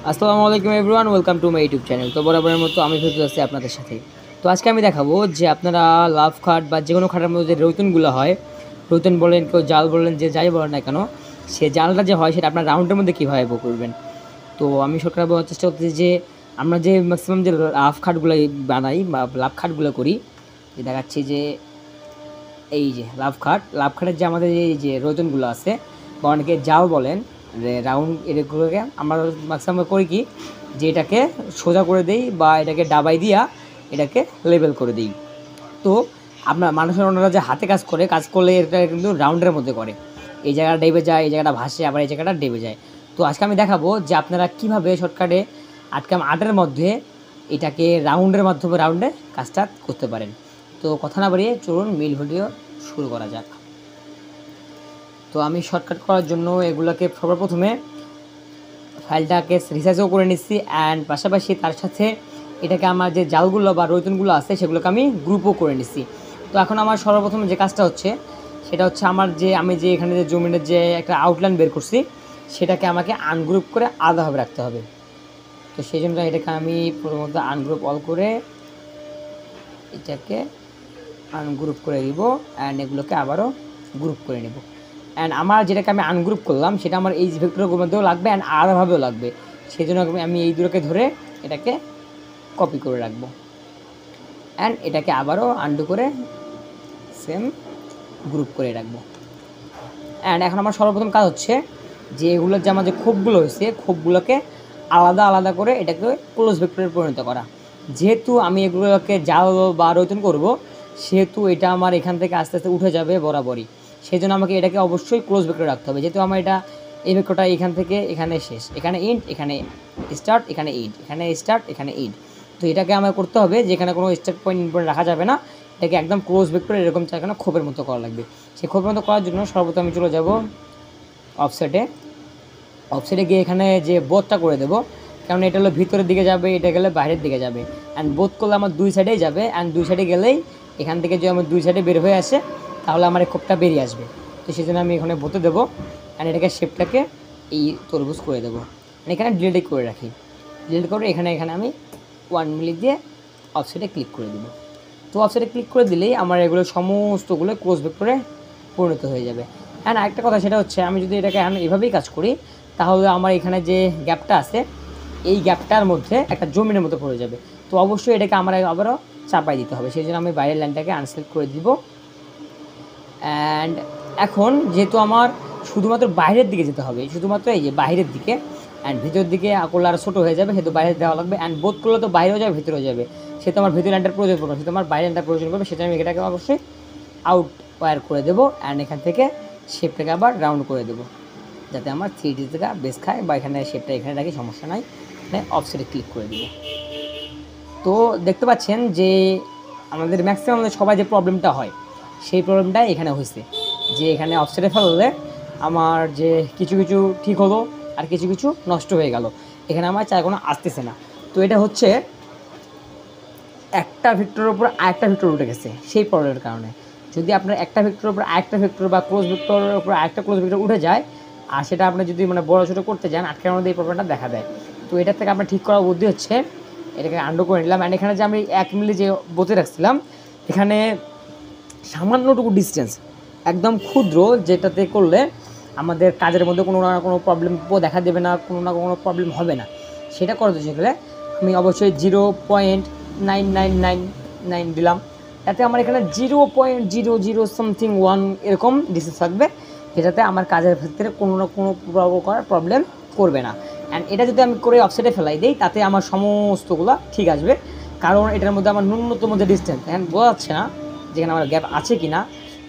আসসালামু আলাইকুম everyone, welcome to my YouTube channel. তো বরাবরের মতো আমি ফিরতে আসছি আপনাদের সাথে। তো আজকে আমি দেখাবো যে আপনারা লাভ খাট বা যে কোনো খাটের মধ্যে যে রৈতনগুলো হয়, রৈতন বলেন, কেউ জাল বলেন, যে যাই বলেন না কেন, সে জালটা যে হয় সেটা আপনার রাউন্ডের মধ্যে কীভাবে করবেন। তো আমি সরকার বলার চেষ্টা করতেছি যে আমরা যে ম্যাক্সিমাম যে লাভ খাটগুলো বানাই বা লাভ খাটগুলো করি, যে দেখাচ্ছি যে এই যে লাভ খাটের যে আমাদের এই যে রৈতনগুলো আছে বা অনেকে জাল বলেন, রাউন্ড এগুলোকে আমরা ম্যাক্সিমাম করি কি, যে এটাকে সোজা করে দেই বা এটাকে ডাবাই দিয়া এটাকে লেবেল করে দিই। তো আপনার মানুষের ওনারা যে হাতে কাজ করলে এটা কিন্তু রাউন্ডের মধ্যে করে, এই জায়গাটা ডেবে যায়, এই জায়গাটা ভাসে, আবার এই জায়গাটা ডেবে যায়। তো আজকে আমি দেখাবো যে আপনারা কীভাবে শর্টকাটে আটের মধ্যে এটাকে রাউন্ডের মাধ্যমে রাউন্ডে কাজটা করতে পারেন। তো কথা না বাড়িয়ে চলুন মিল ভিডিও শুরু করা যাক। তো আমি শর্টকাট করার জন্য এগুলোকে সবার প্রথমে ফাইলটাকে রিসাইজও করে নিচ্ছি, অ্যান্ড পাশাপাশি তার সাথে এটাকে আমার যে জালগুলো বা রৈতনগুলো আছে সেগুলোকে আমি গ্রুপও করে নিচ্ছি। তো এখন আমার সর্বপ্রথম যে কাজটা হচ্ছে সেটা হচ্ছে আমি যে এখানে যে জমিনের যে একটা আউটলাইন বের করছি সেটাকে আমাকে আনগ্রুপ করে আলাদাভাবে রাখতে হবে। তো সেই জন্য এটাকে আমি প্রথমত আনগ্রুপ অল করে এটাকে আনগ্রুপ করে দিব, অ্যান্ড এগুলোকে আবারও গ্রুপ করে নেব। অ্যান্ড আমার যেটাকে আমি আনগ্রুপ করলাম সেটা আমার এই ভেক্টরের মধ্যেও লাগবে অ্যান্ড আলাদাভাবেও লাগবে। সেই জন্য আমি এই দুটোকে ধরে এটাকে কপি করে রাখবো, অ্যান্ড এটাকে আবারও আনডু করে সেম গ্রুপ করে রাখবো। অ্যান্ড এখন আমার সর্বপ্রথম কাজ হচ্ছে যে এগুলোর যে আমার যে খোপগুলো হয়েছে খোপগুলোকে আলাদা আলাদা করে এটাকে ক্লোজ ভেক্টরে পরিণত করা। যেহেতু আমি এগুলোকে জাল বা রৈতন করবো সেহেতু এটা আমার এখান থেকে আস্তে আস্তে উঠে যাবে বরাবরই। সেই জন্য আমাকে এটাকে অবশ্যই ক্লোজ ভেক্টরে রাখতে হবে। যেহেতু আমার এটা এই ভেক্টরটা এখান থেকে এখানে শেষ, এখানে ইন্ট, এখানে স্টার্ট, এখানে ইন্ট, এখানে স্টার্ট, এখানে ইন্ট। তো এটাকে আমার করতে হবে যেখানে কোনো স্টার্ট পয়েন্ট ইন্ট পয়েন্ট রাখা যাবে না, এটাকে একদম ক্লোজ ভেক্টর এরকম চাইখানে খোপের মতো করা লাগবে। সেই খোপের মতো করার জন্য সর্বপ্রথম আমি চলে যাব অফসেটে গিয়ে এখানে যে বোধটা করে দেবো, কারণ এটা হলো ভিতরের দিকে যাবে, এটা গেলে বাইরের দিকে যাবে। অ্যান্ড বোধ করলে আমার দুই সাইডেই যাবে, অ্যান্ড দুই সাইডে গেলেই এখান থেকে যদি আমার দুই সাইডে বের হয়ে আসে তাহলে আমার এই খোপটা বেরিয়ে আসবে। তো সেই জন্য আমি এখানে বোতে দেবো, অ্যান্ড এটাকে শেপটাকে এই তরমুজ করে দেবো। এখানে ডিলিট করে রাখি, ডিলিট করে এখানে আমি 1 মিলি দিয়ে অফসেটে ক্লিক করে দেবো। তো অফসেটে ক্লিক করে দিলেই আমার এগুলো সমস্তগুলো ক্লোজ ভেক্টরে পরিণত হয়ে যাবে। অ্যান্ড আরেকটা কথা সেটা হচ্ছে আমি যদি এটাকে এভাবেই কাজ করি তাহলে আমার এখানে যে গ্যাপটা আছে এই গ্যাপটার মধ্যে একটা জমিনের মতো পড়ে যাবে। তো অবশ্যই এটাকে আমার আবারও চাপাই দিতে হবে, সেই জন্য আমি বাইরের লাইনটাকে আনসেলেক্ট করে দিব। অ্যান্ড এখন যেহেতু আমার শুধুমাত্র বাইরের দিকে যেতে হবে, শুধুমাত্র এই যে বাইরের দিকে, অ্যান্ড ভিতরের দিকে করলে আর ছোটো হয়ে যাবে, সেহেতু বাইরে দেওয়া লাগবে। অ্যান্ড বোধ করলে তো বাইরেও যাবে ভিতরেও যাবে, সেহেতু আমার ভিতরের লাইনটার প্রয়োজন পড়বে, সেহেতু আমার বাইরের লাইনটার প্রয়োজন পড়বে, সেটা আমি এটাকে অবশ্যই আউট ওয়ার করে দেবো। অ্যান্ড এখান থেকে শেপটাকে আবার রাউন্ড করে দেবো যাতে আমার 3D থেকে বেস খায়, বা এখানে শেপটা এখানে রাখি, সমস্যা নাই। এখানে অফসেটে ক্লিক করে দেবো। তো দেখতে পাচ্ছেন যে আমাদের ম্যাক্সিমাম সবাই যে প্রবলেমটা হয় সেই প্রবলেমটাই এখানে হয়েছে, যে এখানে অফসেটে ফেললে আমার যে কিছু কিছু ঠিক হলো আর কিছু কিছু নষ্ট হয়ে গেল, এখানে আমার চাই কোনো আসতেছে না। তো এটা হচ্ছে একটা ভেক্টরের উপর আরেকটা ভেক্টর উঠে গেছে সেই প্রবলেমের কারণে। যদি আপনার একটা ভেক্টরের উপর আরেকটা ভেক্টর বা ক্লোজ ভেক্টরের উপর আরেকটা ক্লোজ ভেক্টর উঠে যায় আর সেটা আপনি যদি বড়ো ছোটো করতে যান আটকের মধ্যে এই প্রবলেমটা দেখা দেয়। তো এটার থেকে আপনার ঠিক করার বুদ্ধি হচ্ছে এটাকে আন্ডু করে নিলাম, অ্যান্ড এখানে যে আমি 1 মিলি যে বতে রাখছিলাম এখানে সামান্যটুকু ডিস্টেন্স একদম ক্ষুদ্র, যেটাতে করলে আমাদের কাজের মধ্যে কোনো না কোনো প্রবলেম দেখা দেবে না, কোনো না কোনো প্রবলেম হবে না। সেটা করতে গেলে আমি অবশ্যই 0.9999 দিলাম, এতে আমার এখানে 0.00 সামথিং 1 এরকম ডিস্টেন্স থাকবে, যেটাতে আমার কাজের ক্ষেত্রে কোনো না কোনো প্রকার প্রবলেম করবে না। অ্যান্ড এটা যদি আমি করে অফসেটে ফেলাই দিই তাতে আমার সমস্তগুলো ঠিক আসবে, কারণ এটার মধ্যে আমার ন্যূনতম যে ডিস্টেন্স এখন বোঝা যাচ্ছে না যেখানে আমার গ্যাপ আছে কি না,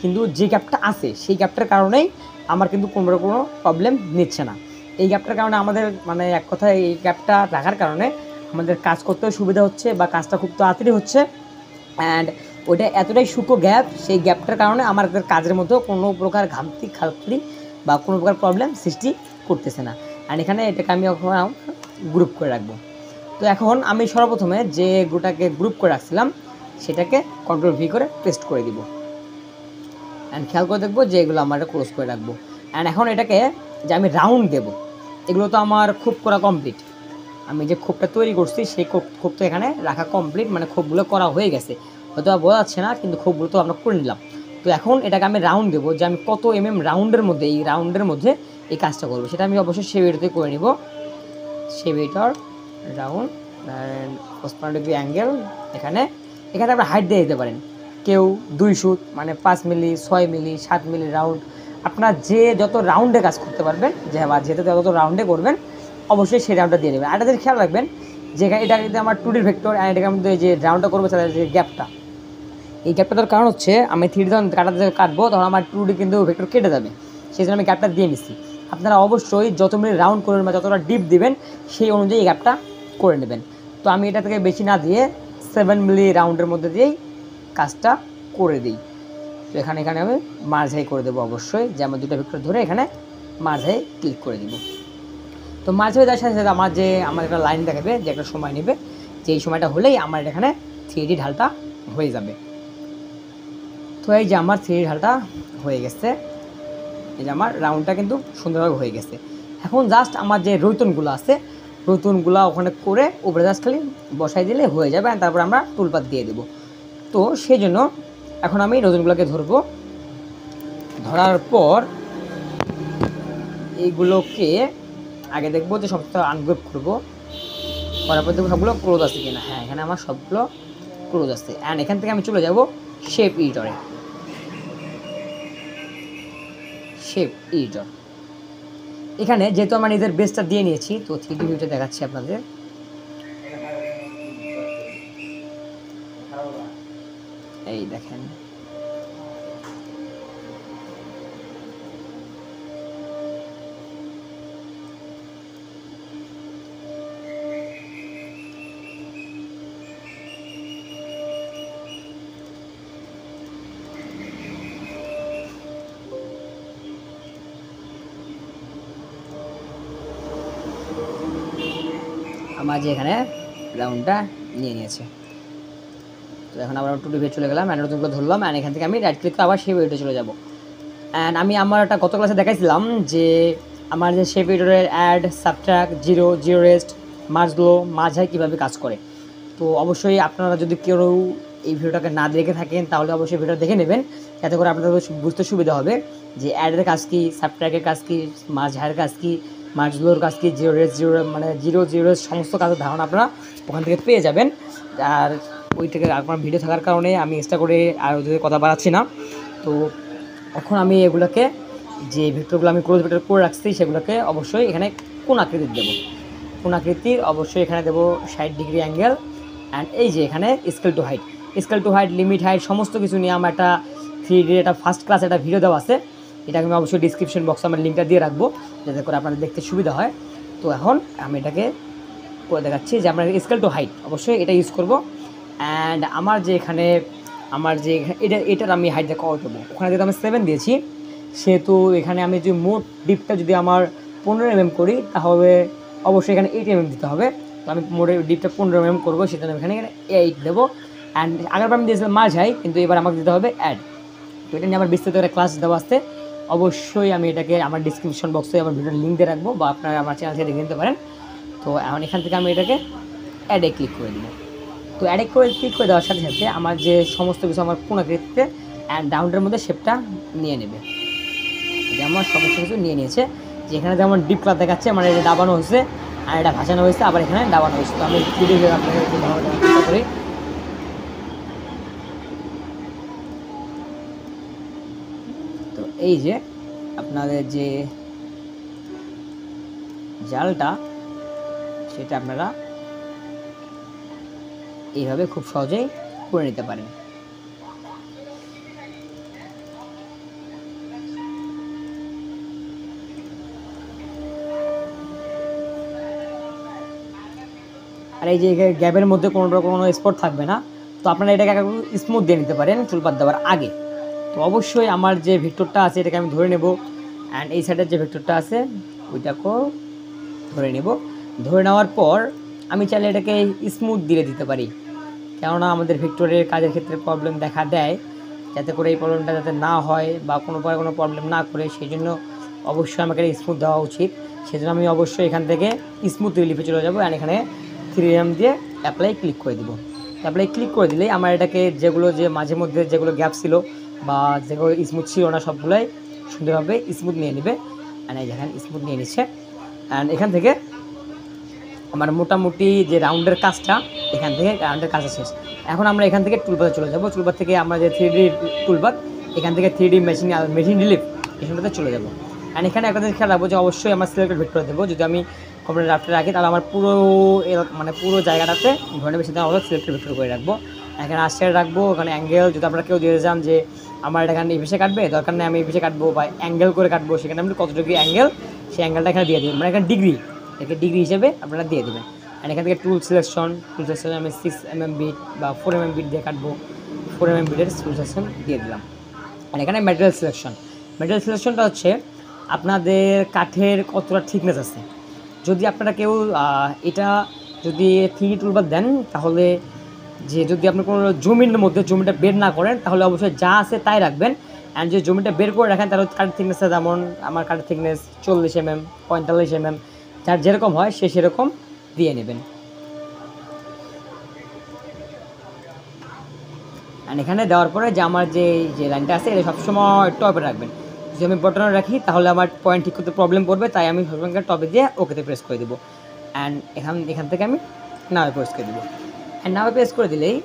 কিন্তু যে গ্যাপটা আছে সেই গ্যাপটার কারণেই আমার কিন্তু কোনো প্রবলেম নিচ্ছে না। এই গ্যাপটার কারণে আমাদের এক কথায় এই গ্যাপটা রাখার কারণে আমাদের কাজ করতেও সুবিধা হচ্ছে বা কাজটা খুব তাড়াতাড়ি হচ্ছে। অ্যান্ড ওইটা এতটাই সূক্ষ্ম গ্যাপ, সেই গ্যাপটার কারণে আমাদের কাজের মধ্যেও কোনো প্রকার খামতি বা কোনো প্রকার প্রবলেম সৃষ্টি করতেছে না। অ্যান্ড এখানে এটাকে আমি গ্রুপ করে রাখবো। তো এখন আমি সর্বপ্রথমে যে গ্রুপ করে রাখছিলাম সেটাকে কন্ট্রোল ভি করে পেস্ট করে দিব, অ্যান্ড খেয়াল করে দেখবো যে এগুলো আমার ক্লোজ করে রাখবো। অ্যান্ড এখন এটাকে যে আমি রাউন্ড দেবো, এগুলো তো আমার খুব করা কমপ্লিট। আমি যে খোপটা তৈরি করছি সেই খোপ তো এখানে রাখা কমপ্লিট, মানে খোপগুলো করা হয়ে গেছে, হয়তো বোঝা যাচ্ছে না, কিন্তু খোপগুলো তো আমরা করে নিলাম। তো এখন এটাকে আমি রাউন্ড দেবো, যে আমি কত রাউন্ডের মধ্যে, এই রাউন্ডের মধ্যে এই কাজটা করবো, সেটা আমি অবশ্যই শেপ এডিটরতে করে নিব। Shape editor, round, 55° angle. এখানে আপনার হাইট দিয়ে দিতে পারেন, কেউ 2 সুত মানে 5 মিলি, 6 মিলি, 7 মিলি রাউন্ড, আপনার যে যত রাউন্ডে কাজ করতে পারবেন, যে বা যেহেতু যত রাউন্ডে করবেন অবশ্যই সেই রাউন্ডটা দিয়ে দেবেন। আর এটা খেয়াল রাখবেন যে এটা কিন্তু আমার 2D ভেক্টর, আর এটাকে আমি যে রাউন্ডটা করবো তাহলে যে গ্যাপটা, এই গ্যাপটা তার কারণ হচ্ছে আমি 3D যখন কাটবো তখন আমার 2D কিন্তু ভেক্টর কেটে যাবে, সেই জন্য আমি গ্যাপটা দিয়ে নিচ্ছি। আপনারা অবশ্যই যত মিলি রাউন্ড করবেন বা যতটা ডিপ দিবেন সেই অনুযায়ী এই গ্যাপটা করে নেবেন। তো আমি এটা থেকে বেশি না দিয়ে 7 মিলি রাউন্ডের মধ্যে দিয়েই কাজটা করে দিই। তো এখানে আমি মার্জ হাই করে দেবো অবশ্যই, যে আমার 2টা ভেক্টর ধরে এখানে মার্জ হাই ক্লিক করে দিব। তো মার্জ হয়ে যাওয়ার সাথে সাথে আমার একটা লাইন দেখাবে যে একটা সময় নেবে, যে এই সময়টা হলেই আমার এখানে 3D ঢালটা হয়ে যাবে। তো এই যে আমার 3D ঢালটা হয়ে গেছে, এই যে আমার রাউন্ডটা কিন্তু সুন্দরভাবে হয়ে গেছে। এখন জাস্ট আমার যে রৈতনগুলো আছে, রৈতনগুলো ওখানে করে উপরে জাস্ট খালি বসাই দিলে হয়ে যাবে, আর তারপর আমরা টুলপাত দিয়ে দেবো। তো সেই জন্য এখন আমি রৈতনগুলোকে ধরবো, ধরার পর এইগুলোকে আগে দেখবো যে সমস্ত আনগ্রুপ করবো, করার পর দেখবো সবগুলো ক্লোজ আছে কিনা। হ্যাঁ, এখানে আমার সবগুলো ক্লোজ আছে। অ্যান্ড এখান থেকে আমি চলে যাব শেপ এডিটরে। শেপ এডিটর, এখানে যেহেতু আমার নিজের বেসটা দিয়ে নিয়েছি, তো 3D ভিউটা দেখাচ্ছি আপনাদের। এই দেখেন, আমার যে এখানে রাউন্ডটা নিয়ে নিয়েছে। তো এখন আবার 2D ভিউ চলে গেলাম, অ্যান্ড ধরলাম, অ্যান্ড এখান থেকে আমি রাইট ক্লিক করে আবার শেপ এডিটরে চলে যাব। অ্যান্ড আমি আমার একটা গত ক্লাসে দেখাইছিলাম যে আমার যে শেপ এডিটরের অ্যাড, সাবট্রাক্ট, জিরো রেস্ট, মার্জগুলো মাঝায় কীভাবে কাজ করে। তো অবশ্যই আপনারা যদি কেউ এই ভিডিওটাকে না দেখে থাকেন তাহলে অবশ্যই ভিডিওটা দেখে নেবেন, যাতে করে আপনাদের বুঝতে সুবিধা হবে যে অ্যাডের কাজ কী, সাবট্রাক্টের কাজ কী, মাঝায়ের কাজ কী, মার্জগুলোর কাজ কী, জিরো রেস্ট সমস্ত কাজের ধারণা আপনারা ওখান থেকে পেয়ে যাবেন। আর ওই থেকে আপনার ভিডিও থাকার কারণে আমি এক্সট্রা করে আর ওদের কথা বাড়াচ্ছি না। তো এখন আমি এগুলোকে, যে ভেক্টরগুলো আমি ক্লোজ ভেক্টর করে রাখছি সেগুলোকে অবশ্যই এখানে কোন আকৃতির দেবো, কোন আকৃতির অবশ্যই এখানে দেবো 60° অ্যাঙ্গেল। অ্যান্ড এই যে এখানে scale to height, limit height সমস্ত কিছু নিয়ে আমার একটা 3D একটা ফার্স্ট ক্লাস একটা ভিডিও দেওয়া আছে, এটাকে আমি অবশ্যই ডিসক্রিপশন বক্সে আমার লিঙ্কটা দিয়ে রাখবো, যাতে করে আপনাদের দেখতে সুবিধা হয়। তো এখন আমি এটাকে করে দেখাচ্ছি যে আমরা স্কেল টু হাইট অবশ্যই এটা ইউজ করব। অ্যান্ড আমার যে এটার আমি হাইট কত দেবো, ওখানে যেহেতু আমি 7 দিয়েছি, সেহেতু এখানে আমি যদি মোট ডিপটা যদি আমার 15 mm করি তাহলে অবশ্যই এখানে 8 mm দিতে হবে। তো আমি মোটের ডিপটা 15 mm করবো, সেজন্য আমি এখানে 8 দেবো। অ্যান্ড আগেরবার আমি দিয়েছিলাম মাঝ হাই, কিন্তু এবার আমাকে দিতে হবে অ্যাড। তো এটা নিয়ে আমার বিস্তারিত একটা ক্লাস দেওয়া আছে, অবশ্যই আমি এটাকে আমার ডিসক্রিপশন বক্সে আমার ভিডিওর লিঙ্ক দিয়ে রাখবো, বা আপনারা আমার চ্যানেল থেকে দেখে নিতে পারেন। তো এখন এখান থেকে আমি এটাকে অ্যাডে ক্লিক করে দেবো। তো অ্যাডে ক্লিক করে দেওয়ার সাথে সাথে আমার যে সমস্ত কিছু আমার পুনরাকৃতিতে অ্যান্ড ডাউনের মধ্যে শেপটা নিয়ে নেবে, যে আমার সমস্ত কিছু নিয়ে নিয়েছে। যেখানে যেমন ডিপ কালার দেখাচ্ছে মানে এটা দাবানো হয়েছে, আর এটা ভাসানো হয়েছে, আবার এখানে দাবানো হয়েছে। তো আমি ভিডিও আপনাদের একটু ভালো চেষ্টা করি। তো এই যে আপনাদের যে জালটা, সেটা আপনারা এইভাবে খুব সহজেই করে নিতে পারেন। আর এই যে গ্যাপের মধ্যে কোনো স্পট থাকবে না, তো আপনারা এটাকে স্মুথ দিয়ে নিতে পারেন চুলপাত দেওয়ার আগে। তো অবশ্যই আমার যে ভেক্টরটা আছে এটাকে আমি ধরে নেব, অ্যান্ড এই সাইডের যে ভেক্টরটা আছে ওইটাকেও ধরে নেব। ধরে নেওয়ার পর আমি চাইলে এটাকে স্মুথ দিয়ে দিতে পারি, কেননা আমাদের ভেক্টরের কাজের ক্ষেত্রে প্রবলেম দেখা দেয়, যাতে করে এই প্রবলেমটা যাতে না হয় বা কোনো প্রবলেম না করে, সেই জন্য অবশ্যই আমাকে স্মুথ দেওয়া উচিত। সেজন্য আমি অবশ্যই এখান থেকে স্মুথ রিলিফে চলে যাবো, অ্যান্ড এখানে 3M দিয়ে অ্যাপ্লাই ক্লিক করে দিব। অ্যাপ্লাই ক্লিক করে দিলেই আমার এটাকে যেগুলো যে মাঝে মধ্যে যেগুলো গ্যাপ ছিল বা যেগুলো স্মুথ ছিল না সবগুলোই সুন্দরভাবে স্মুথ নিয়ে নেবে। অ্যান্ড এই দেখেন স্মুথ নিয়ে নিচ্ছে। অ্যান্ড এখান থেকে আমার মোটামুটি যে রাউন্ডের কাজটা, এখান থেকে রাউন্ডের কাজটা শেষ। এখন আমরা এখান থেকে টুলবারে চলে যাব। টুলবার থেকে আমরা যে 3D টুলবার, এখান থেকে 3D মেশিন রিলিফ এখানটাতে চলে যাব। অ্যান্ড এখানে একটা জিনিস খেয়াল রাখবো যে অবশ্যই আমার সিলেক্টেড ভেক্টর দেবো। যদি আমি কম্পিউটার রাখতে রাখি তাহলে আমার পুরো মানে পুরো জায়গাটাতে ঘরে বেশি আমরা সিলেক্টেড ভেক্টর করে রাখবো। এখানে আশ্চর্য রাখবো, ওখানে অ্যাঙ্গেল যদি আমরা কেউ দিয়ে যান যে আমার এখানে এই ভেসে কাটবে, দরকার নেই আমি এই ভেসে কাটবো বা অ্যাঙ্গেল করে কাটবো, সেখানে আপনি কত ডিগ্রি অ্যাঙ্গেল সেই অ্যাঙ্গেলটা এখানে দিয়ে দেবেন, মানে এখানে ডিগ্রি, একে ডিগ্রি হিসেবে আপনারা দিয়ে দেবেন। আর এখান থেকে টুল সিলেকশন আমি 6mm বিট বা 4mm বিট দিয়ে কাটবো, 4mm বিটের টুল সিলেকশন দিয়ে দিলাম। আর এখানে ম্যাটেরিয়াল সিলেকশনটা হচ্ছে আপনাদের কাঠের কতটা থিকনেস আছে। যদি আপনারা কেউ এটা যদি 3D টুলবার দেন তাহলে যে যদি আপনি কোনো জমিটা বের না করেন তাহলে অবশ্যই যা আছে তাই রাখবেন। অ্যান্ড যে জমিটা বের করে রাখেন তাহলে কাঠের থিকনেসটা যেমন আমার কাঠের থিকনেস 40mm 45mm, যার যেরকম হয় সে সেরকম দিয়ে নেবেন। অ্যান্ড এখানে দেওয়ার পরে যে আমার যে লাইনটা আছে এটা সবসময় টপে রাখবেন। যদি আমি বটনে রাখি তাহলে আমার পয়েন্ট ঠিক করতে প্রবলেম করবে, তাই আমি সবসময় টপে দিয়ে ওকেতে প্রেস করে দেবো। অ্যান্ড এখান থেকে আমি নামে প্রেস করে দেবো। অ্যান্ড নামে প্রেস করে দিলেই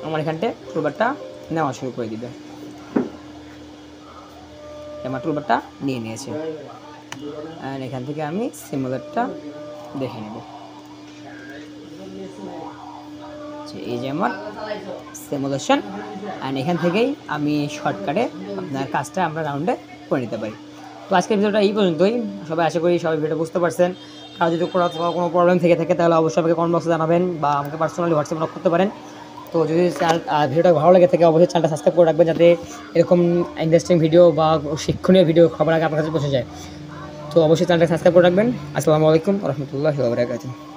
আমার এখানটা টুলবারটা নেওয়া শুরু করে দিবে। আমার টুলবারটা নিয়ে নিয়েছে। অ্যান্ড এখান থেকে আমি সিমুলেটটা দেখে নেব। এই যে আমার সিমুলেশন। অ্যান্ড এখান থেকেই আমি শর্টকাটে আপনার কাজটা আমরা রাউন্ডে করে নিতে পারি। তো আজকের ভিডিওটা এই পর্যন্তই। সবাই আশা করি সবাই ভিডিওটা বুঝতে পারছেন। কারো যদি কোনো প্রবলেম থেকে থাকে তাহলে অবশ্যই আমাকে কমেন্ট বক্সে জানাবেন বা আমাকে পার্সোনালি হোয়াটসঅ্যাপে নক করতে পারেন। তো যদি ভিডিওটা ভালো লাগে থাকে অবশ্যই চ্যানেলটা সাবস্ক্রাইব করে রাখবেন, যাতে এরকম ইন্টারেস্টিং ভিডিও বা শিক্ষণীয় ভিডিও খবর আগে আপনার কাছে পৌঁছে যায়। তো অবশ্যই চ্যানেলটা সাবস্ক্রাইব করে রাখবেন। আসসালামু আলাইকুম ওয়া রাহমাতুল্লাহি ওয়া বারাকাতুহু।